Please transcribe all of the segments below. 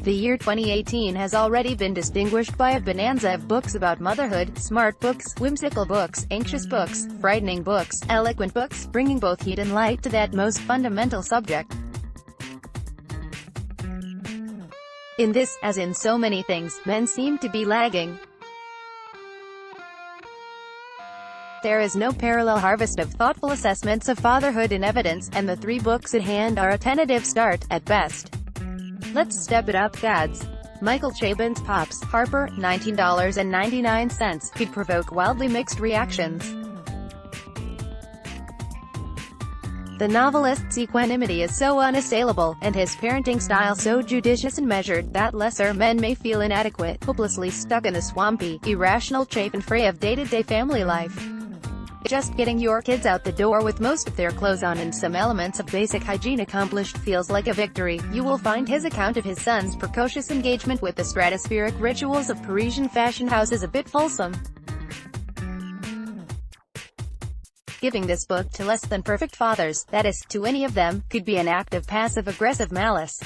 The year 2018 has already been distinguished by a bonanza of books about motherhood, smart books, whimsical books, anxious books, frightening books, eloquent books, bringing both heat and light to that most fundamental subject. In this, as in so many things, men seem to be lagging. There is no parallel harvest of thoughtful assessments of fatherhood in evidence, and the three books at hand are a tentative start, at best. Let's step it up, dads. Michael Chabon's Pops, Harper, $19.99, could provoke wildly mixed reactions. The novelist's equanimity is so unassailable, and his parenting style so judicious and measured, that lesser men may feel inadequate, hopelessly stuck in the swampy, irrational chafe and fray of day-to-day family life. Just getting your kids out the door with most of their clothes on and some elements of basic hygiene accomplished feels like a victory. You will find his account of his son's precocious engagement with the stratospheric rituals of Parisian fashion houses a bit fulsome. Giving this book to less than perfect fathers, that is, to any of them, could be an act of passive-aggressive malice.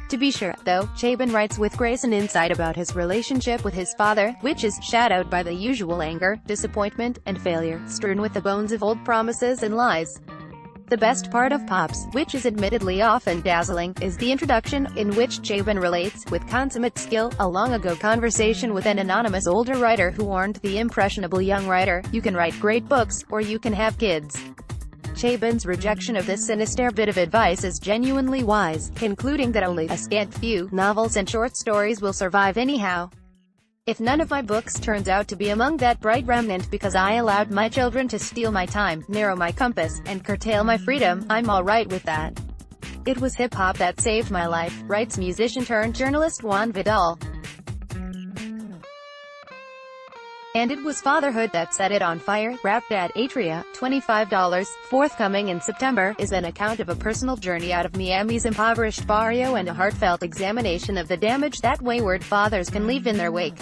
To be sure, though, Chabon writes with grace and insight about his relationship with his father, which is shadowed by the usual anger, disappointment, and failure, strewn with the bones of old promises and lies. The best part of Pops, which is admittedly often dazzling, is the introduction, in which Chabon relates, with consummate skill, a long-ago conversation with an anonymous older writer who warned the impressionable young writer, "You can write great books, or you can have kids." Chabon's rejection of this sinister bit of advice is genuinely wise, concluding that only a scant few novels and short stories will survive anyhow. If none of my books turns out to be among that bright remnant because I allowed my children to steal my time, narrow my compass, and curtail my freedom, I'm alright with that. It was hip-hop that saved my life, writes musician-turned-journalist Juan Vidal. And it was fatherhood that set it on fire. Wrapped at Atria, $25, forthcoming in September, is an account of a personal journey out of Miami's impoverished barrio and a heartfelt examination of the damage that wayward fathers can leave in their wake.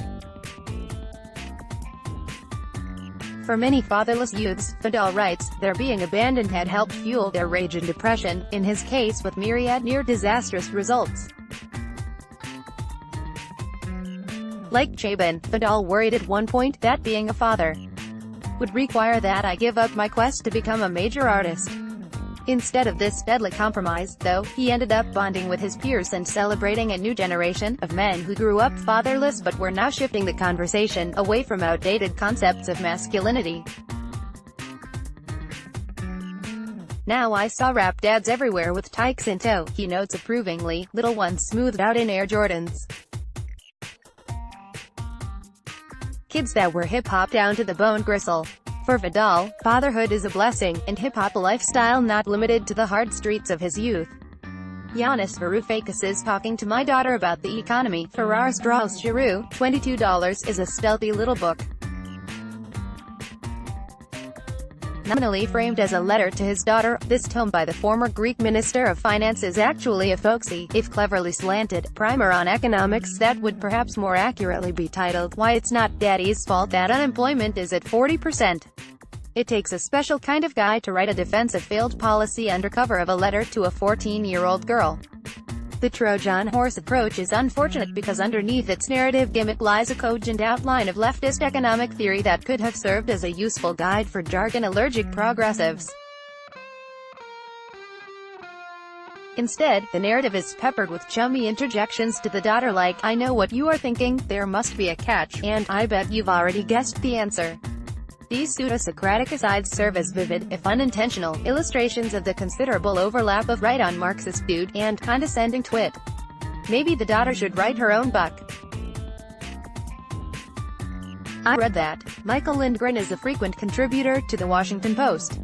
For many fatherless youths, Vidal writes, their being abandoned had helped fuel their rage and depression, in his case with myriad near-disastrous results. Like Chabon, Vidal worried at one point that being a father would require that I give up my quest to become a major artist. Instead of this deadly compromise, though, he ended up bonding with his peers and celebrating a new generation of men who grew up fatherless but were now shifting the conversation away from outdated concepts of masculinity. Now I saw rap dads everywhere with tykes in tow, he notes approvingly, little ones smoothed out in Air Jordans. Kids that were hip-hop down to the bone gristle. For Vidal, fatherhood is a blessing, and hip-hop a lifestyle not limited to the hard streets of his youth. Giannis Varoufakis is talking to my daughter about the economy. Ferrar's Draws Giroux, $22, is a stealthy little book. Nominally framed as a letter to his daughter, this tome by the former Greek Minister of Finance is actually a folksy, if cleverly slanted, primer on economics that would perhaps more accurately be titled, Why It's Not Daddy's Fault That Unemployment Is at 40%. It takes a special kind of guy to write a defense of failed policy under cover of a letter to a 14-year-old girl. The Trojan horse approach is unfortunate because underneath its narrative gimmick lies a cogent outline of leftist economic theory that could have served as a useful guide for jargon-allergic progressives. Instead, the narrative is peppered with chummy interjections to the daughter like, I know what you are thinking, there must be a catch, and I bet you've already guessed the answer. These pseudo-Socratic asides serve as vivid, if unintentional, illustrations of the considerable overlap of right-on Marxist dude and condescending twit. Maybe the daughter should write her own book. I read that. Michael Lindgren is a frequent contributor to The Washington Post.